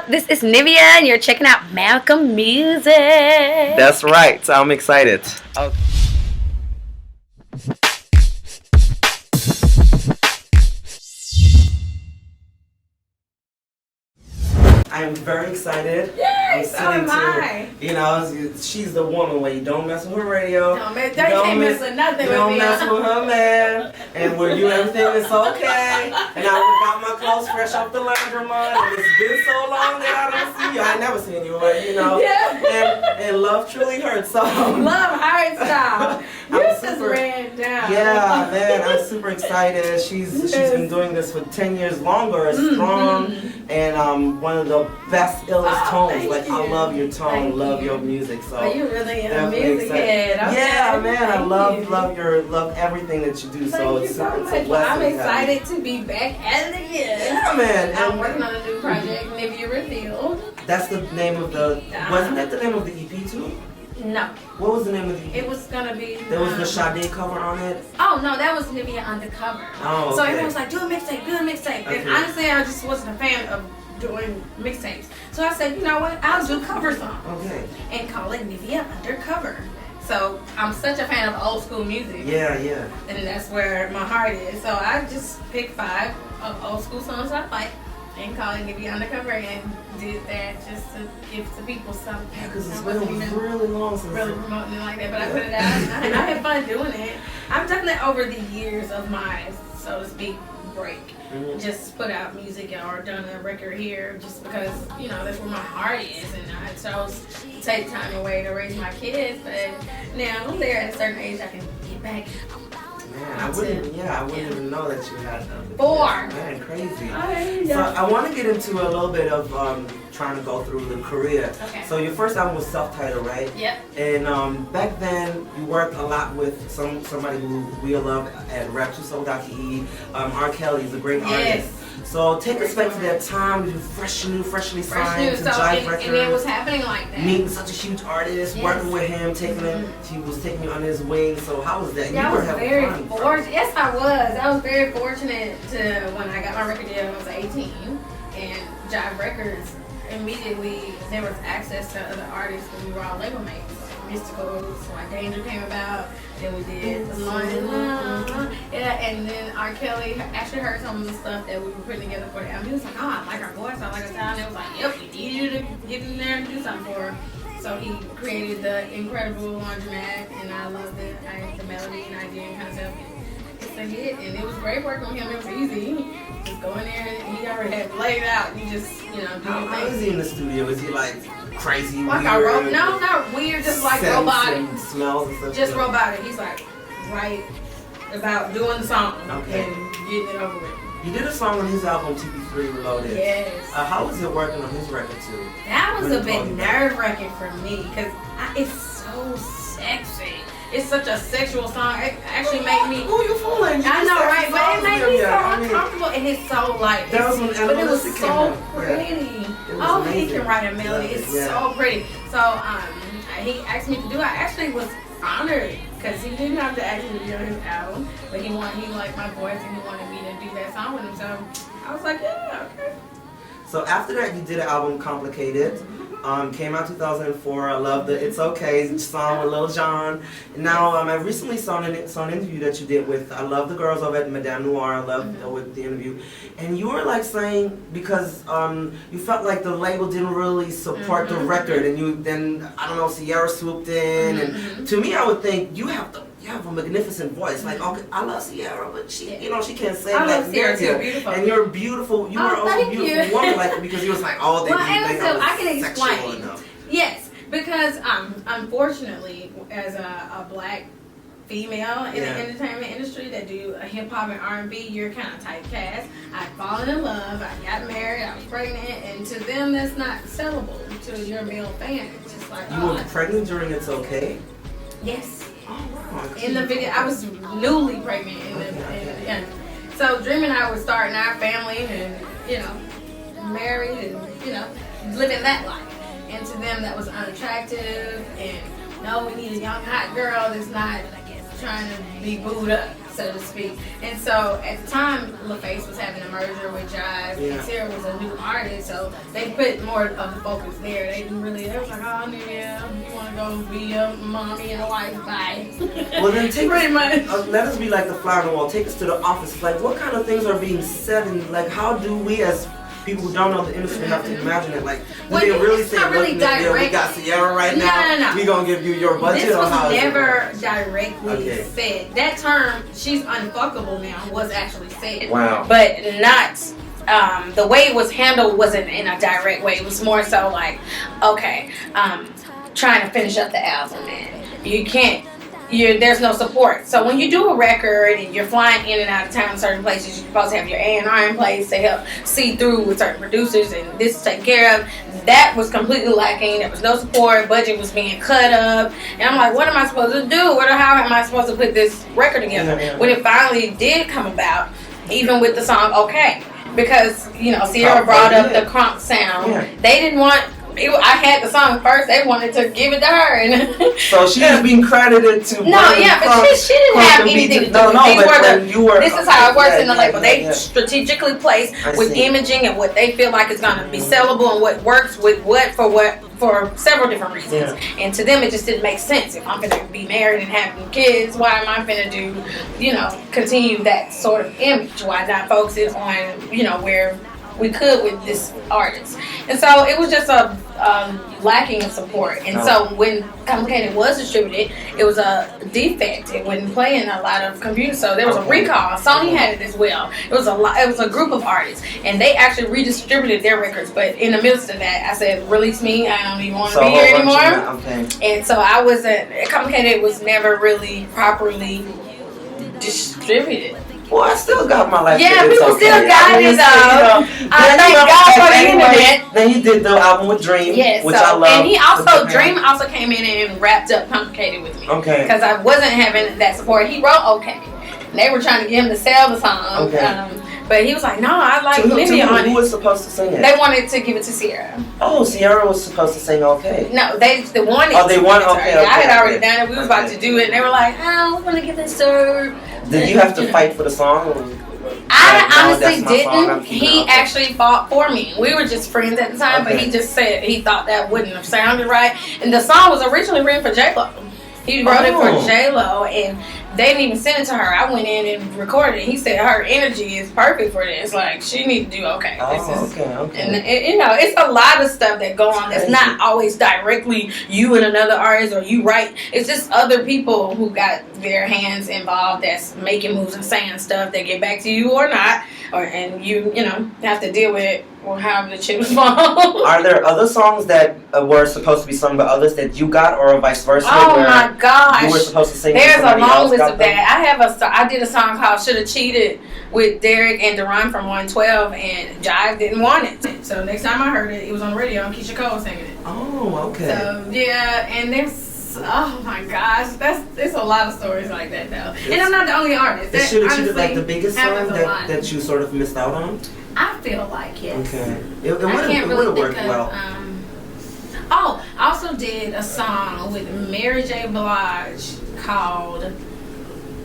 This is Nivea, and you're checking out Malcolm Music. That's right. So I'm excited. Okay. I am very excited. Yay, so am I. You know, she's the woman where you don't mess with her radio. You can't mess with nothing with me. You don't mess with her man. And where you everything is okay. And I got my clothes fresh off the laundromat. And it's been so long that I don't see you. I ain't never seen you, but you know. Yeah. And love truly hurts. So love hurts, y'all. You just ran down. Yeah, man, I'm super excited. She's been doing this for 10 years longer, strong, and one of the best, illest tones. Like, I love your tone, love your music. So you really a music head. Okay. Yeah, man, I love everything that you do. So it's a blessing. I'm excited to be back at it again. Yeah, man. I'm working on a new project, Nivea Revealed. That's the name of the. Wasn't that the name of the EP too? No. What was the name of the EP? It was gonna be. There was the Sade cover on it. Oh no, that was Nivea Undercover. Oh, okay. So everyone was like, do a mixtape, do a mixtape. Okay. And honestly, I just wasn't a fan of doing mixtapes. So I said, you know what? I'll do cover songs. Okay. And call it Nivea Undercover. So I'm such a fan of old school music. Yeah. And that's where my heart is. So I just picked 5 of old school songs I like and call it Nivea Undercover and did that just to give to people something. Yeah, because it's been really long since really promoting it like that, but I put it out and I had fun doing it. I'm definitely over the years of my, so to speak, break. Just put out music or done a record here just because, you know, that's where my heart is, and I chose to take time away to raise my kids, but now I'm there at a certain age I can get back. Man, I wouldn't even know that you had them. 4. Man, crazy. So I want to get into a little bit of trying to go through the career. Okay. So your first album was self-titled, right? Yep. And back then you worked a lot with somebody who we love at Rap2Soul.ke. R. Kelly is a great artist. So take us back to that time. You freshly signed to Jive Records. And it was happening like that. Meeting such a huge artist, working with him, he was taking you on his wing. So how was that? Yeah, I was very fortunate. Yes, I was. I was very fortunate to when I got my record deal. I was 18, and Jive Records immediately there was access to other artists because we were all label mates. Mysticals, like Danger came about. Then we did and then R. Kelly actually heard some of the stuff that we were putting together for the album. He was like, "Oh, I like our voice, I like our sound." And it was like, "Yep, we need you to get in there and do something for her." So he created the incredible Laundromat, and I loved it. The melody and idea and concept. It's a hit, and it was great working with him. It was easy. Just go in there, and he already had laid out. You just, you know, do How is he in the studio? Is he like crazy? Like weird? No, not weird. Just like robotic. And smells and stuff. Just robotic. He's like right about doing the song and getting it over with. You did a song on his album TP3 Reloaded. Yes. How was it working on his record too? That was a bit nerve-wracking for me because it's so sexy. It's such a sexual song. It actually made me. Who you fooling? I know, right? But it made me so uncomfortable, and it's so like. That was when but it was so It pretty. was he can write a melody. It's so pretty. So he asked me to do it. I actually was honored because he didn't have to ask me to be on his album, but he liked my voice and he wanted me to do that song with him. So I was like, yeah, okay. So after that, you did an album, Complicated. Came out 2004. I love the It's Okay song with Lil Jon. Now, I recently saw an interview that you did with, I love the girls over at Madame Noir. I loved with the interview. And you were like saying, because you felt like the label didn't really support the record, and then, I don't know, Ciara swooped in. And to me, I would think, you have a magnificent voice. Like, okay, I love Ciara, but she can't sing like Ciara too. Beautiful. And you're beautiful. You were also a beautiful woman, like, because you was like, oh, they didn't think I was sexual enough. Yes, because unfortunately, as a black female in the entertainment industry that do hip hop and R&B, you're kind of typecast. I'd fallen in love, I got married, I was pregnant, and to them that's not sellable to your male fan. It's just like, you were pregnant during It's Okay? Yes. Oh, wow. In the video, I was newly pregnant. So Dream and I were starting our family and, married and, living that life. And to them that was unattractive and no, we need a young hot girl that's not trying to be booed up. so to speak. And so at the time, LaFace was having a merger with Jive, and Ciara was a new artist, so they put more of the focus there. They didn't really, they was like, oh, Nivea, you want to go be a mommy and a wife? Bye. Well, then take pretty much. Let us be like the fly on the wall. Take us to the office. Like, what kind of things are being said, and like, how do we as people who don't know the industry have to imagine it? Like, do they really say, not really look, Nivea, we got Ciara right now. No. We gonna give you your budget. This was how never directly said. That term, she's unfuckable now, was actually said. Wow. But not. The way it was handled wasn't in a direct way. It was more so like, okay, trying to finish up the album, and you can't. There's no support. So when you do a record and you're flying in and out of town in certain places, you're supposed to have your A&R in place to help see through with certain producers, and this is taken care of. That was completely lacking. There was no support. Budget was being cut up, and I'm like, what am I supposed to do? How am I supposed to put this record together? When it finally did come about, even with the song "Okay," because Ciara brought up the crunk sound. They didn't want. I had the song first. They wanted to give it to her, and so she's being credited to. But she didn't have anything to do with it. This is how it works in the label. They strategically place with imaging and what they feel like is going to be sellable and what works with what for several different reasons. And to them, it just didn't make sense. If I'm going to be married and having kids, why am I going to do, continue that sort of image? Why not focus it on, where we could with this artist? And so it was just a lacking of support. And so when Complicated was distributed, it was a defect. It wasn't playing a lot of computers, so there was a recall. Sony had it as well. It was a group of artists, and they actually redistributed their records. But in the midst of that, I said, "Release me! I don't even want to be here anymore." And so I wasn't. Complicated was never really properly distributed. Well, I still got my life. Yeah, people still got it though. I thank God for the internet. Then he did the album with Dream, which I love. And he also, Dream also came in and wrapped up Complicated with me. Okay. Because I wasn't having that support. He wrote "Okay." And they were trying to get him to sell the song. Okay. But he was like, "No, I like Nivea on it." Who was supposed to sing it? They wanted to give it to Ciara. Oh, Ciara was supposed to sing "Okay." No, they wanted. Oh, they wanted "Okay." I had already done it. We was about to do it, and they were like, "Oh, we're gonna give this to her." Did you have to fight for the song? I honestly didn't. He actually fought for me. We were just friends at the time, but he just said he thought that wouldn't have sounded right. And the song was originally written for J-Lo. He wrote it for J-Lo, and they didn't even send it to her. I went in and recorded it. He said her energy is perfect for this. Like, she needs to do "Okay." And it's a lot of stuff that go on that's not always directly you and another artist or you write. It's just other people who got their hands involved that's making moves and saying stuff that get back to you or not, and you have to deal with it or however the chips fall. Are there other songs that were supposed to be sung by others that you got, or vice versa? Oh my gosh! You were supposed to sing. There's a long list of that. I did a song called "Shoulda Cheated" with Derek and Deron from 112, and Jive didn't want it. So next time I heard it, it was on the radio and Keyshia Cole singing it. Oh, okay. So yeah, and there's oh my gosh, there's a lot of stories like that though. And I'm not the only artist. Is "Shoulda Cheated" like the biggest song that you sort of missed out on? I feel like yes. Okay. It would have worked well. I also did a song with Mary J. Blige called,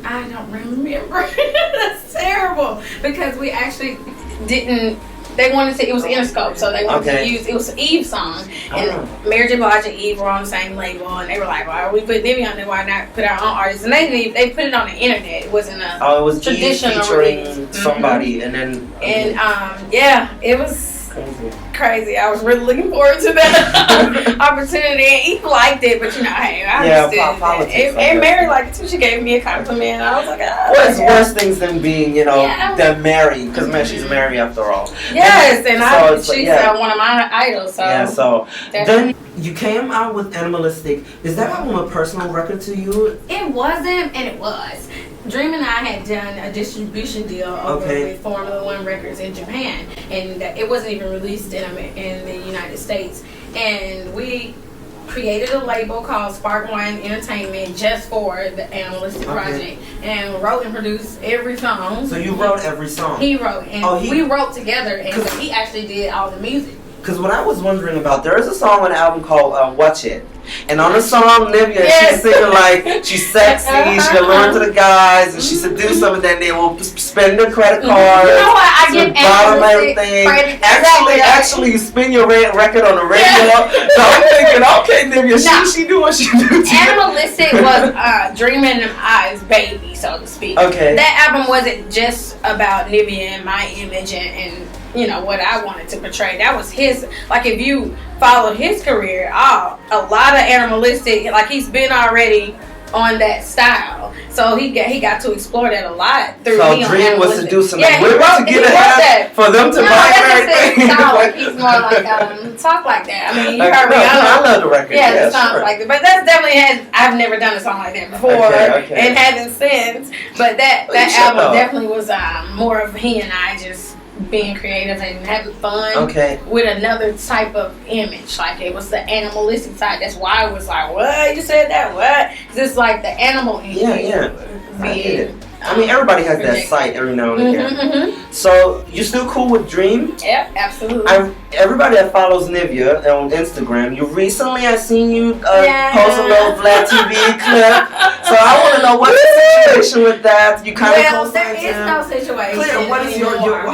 I don't remember. That's terrible. Because we actually didn't, they wanted to, it was Interscope, so they wanted to use, it was Eve's song. And Mary J. Blige and Eve were on the same label, and they were like, why we put Nivea on there, why not put our own artists? And they put it on the internet. It wasn't a it was traditional featuring somebody, and then... it was crazy. I was really looking forward to that opportunity. And Eve liked it, but hey, I understood politics. And Mary liked it too. She gave me a compliment. I was like, what's worse things than being, than Mary? Because man, she's Mary after all. Yes, and she's one of my idols. So yeah, so then you came out with Animalistic. Is that album a personal record to you? It wasn't, and it was. Dream and I had done a distribution deal over with Formula One Records in Japan, and it wasn't even released in the United States. And we created a label called Spark One Entertainment just for the Animalistic project, and wrote and produced every song. So you wrote every song? He wrote, and we wrote together, and he actually did all the music. Because what I was wondering about, there is a song on the album called Watch It. And on the song, Nivea, she's singing like she's sexy, she allure to the guys, and she seduce them, and then they will spend their credit card. You know what? I get everything. Actually, you spin your record on the radio. So I'm thinking, okay, Nivea, she do what she do. Animalistic was Dreaming in Them Eyes, baby, so to speak. Okay. That album wasn't just about Nivea and my image and you know what I wanted to portray. That was his. Like if you followed his career, a lot of animalistic. Like he's been already on that style, so he got to explore that a lot through. So Dream was seducing women to get ahead for them to buy everything. Like he's more like talk like that. I mean, you heard Rihanna. I love the record. Yeah, the songs like that. But that's definitely I've never done a song like that before, and haven't since. But that album definitely was more of he and I just being creative and having fun with another type of image. Like it was the animalistic side. That's why I was like, what? You said that? What? Because it's like the animal in you. I mean, everybody has that sight every now and again. So, you still cool with Dream? Yep, absolutely. Everybody that follows Nivea on Instagram, I seen you post a little Vlad TV clip. So, I want to know what's the situation with that. You kind of there is no situation. Claire, what is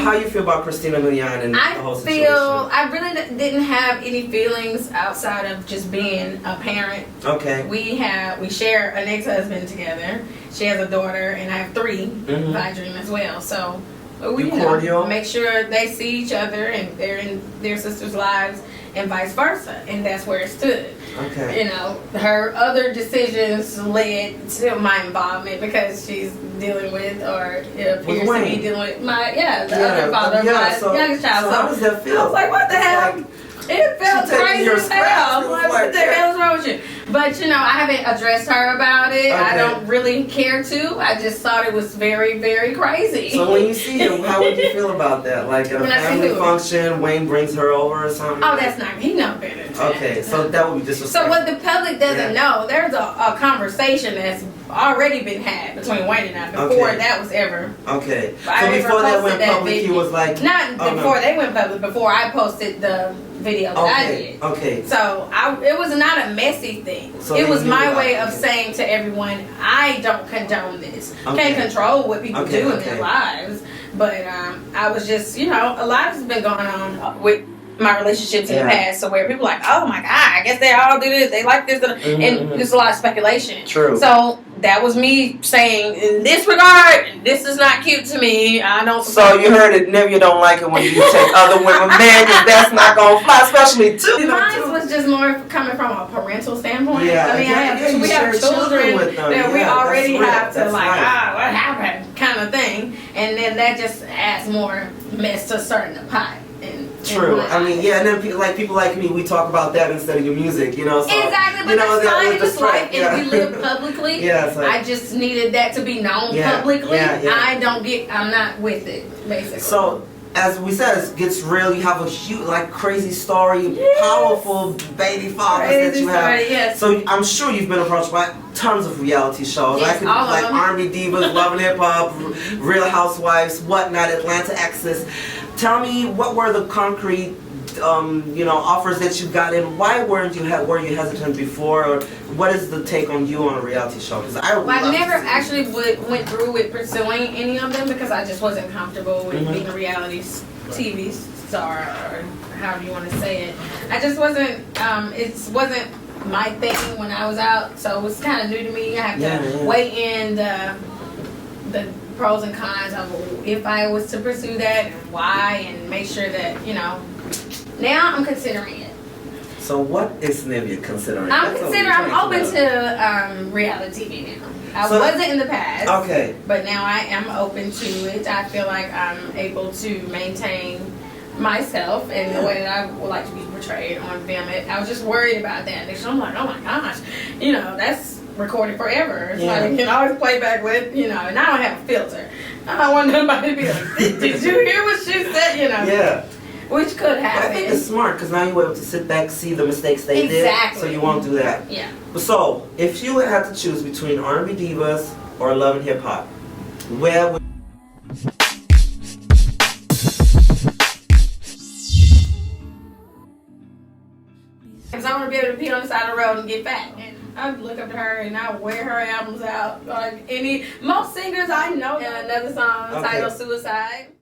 how you feel about Christina Milian and the whole situation? I really didn't have any feelings outside of just being a parent. Okay. We share an ex-husband together. She has a daughter, and I have 3 by Dream as well. So we make sure they see each other and they're in their sisters' lives and vice versa. And that's where it stood. Okay. You know, her other decisions led to my involvement because she's dealing with, or it appears to be dealing with other father of my youngest child. So how does that feel? I was like, what the hell? It felt crazy as hell. What the hell is wrong with you? But, you know, I haven't addressed her about it. Okay. I don't really care to. I just thought it was very, very crazy. So when you see him, how would you feel about that? Like at a family function, Wayne brings her over or something? Oh, that's not. He knows better than that. Okay, so that would be disrespectful. So what the public doesn't know, there's a conversation that's already been had between Wayne and I before that was ever. Okay. So before that went public, he was like... Not before they went public, before I posted the video that I did. Okay. So it was not a messy thing. So it was my way of saying to everyone, I don't condone this. Can't control what people do in their lives. But I was just, you know, a lot has been going on with my relationships in the past, so where people are like, oh my God, I guess they all do this, they like this, and there's a lot of speculation. True. So that was me saying, in this regard, this is not cute to me. I don't. So you heard it, Nivea don't like it when you take other women man, because that's not gonna fly, especially too. Mine was just more coming from a parental standpoint. Yeah, I mean, we have children that we already have to what happened, kind of thing, and then that just adds more mess to stirring the pot. True. I mean, and then people like me, we talk about that instead of your music, you know. So, exactly, but that's fine. It's life, and we live publicly. I just needed that to be known publicly. I'm not with it, basically. So, as we said, it gets real. You have a huge, crazy story, powerful baby fathers that you have. So I'm sure you've been approached by tons of reality shows. Yes, like Army Divas, Love and Hip Hop, Real Housewives, whatnot, Atlanta Exes. Tell me, what were the concrete, offers that you got, and why were you hesitant before, or what is the take on you on a reality show? Because I never actually went through with pursuing any of them because I just wasn't comfortable with being a reality TV star, or however you want to say it. I just wasn't. It wasn't my thing when I was out, so it was kind of new to me. I have to weigh in the pros and cons of if I was to pursue that and why, and make sure that, now I'm considering it. So what is Nivea considering? I'm open to reality TV now. I wasn't in the past. Okay. But now I am open to it. I feel like I'm able to maintain myself and the way that I would like to be portrayed on film. I was just worried about that. So I'm like, oh my gosh, that's recorded forever. So you can always play back with, and I don't have a filter. I don't want nobody to be like, did you hear what she said? Yeah. Which could happen. I think it's smart because now you're able to sit back, see the mistakes they did, so you won't do that. Yeah. So, if you had to choose between R&B Divas or Love and Hip Hop, where would on the side of the road and get fat. And I look up to her and I wear her albums out. Like most singers I know. And another song titled Suicide.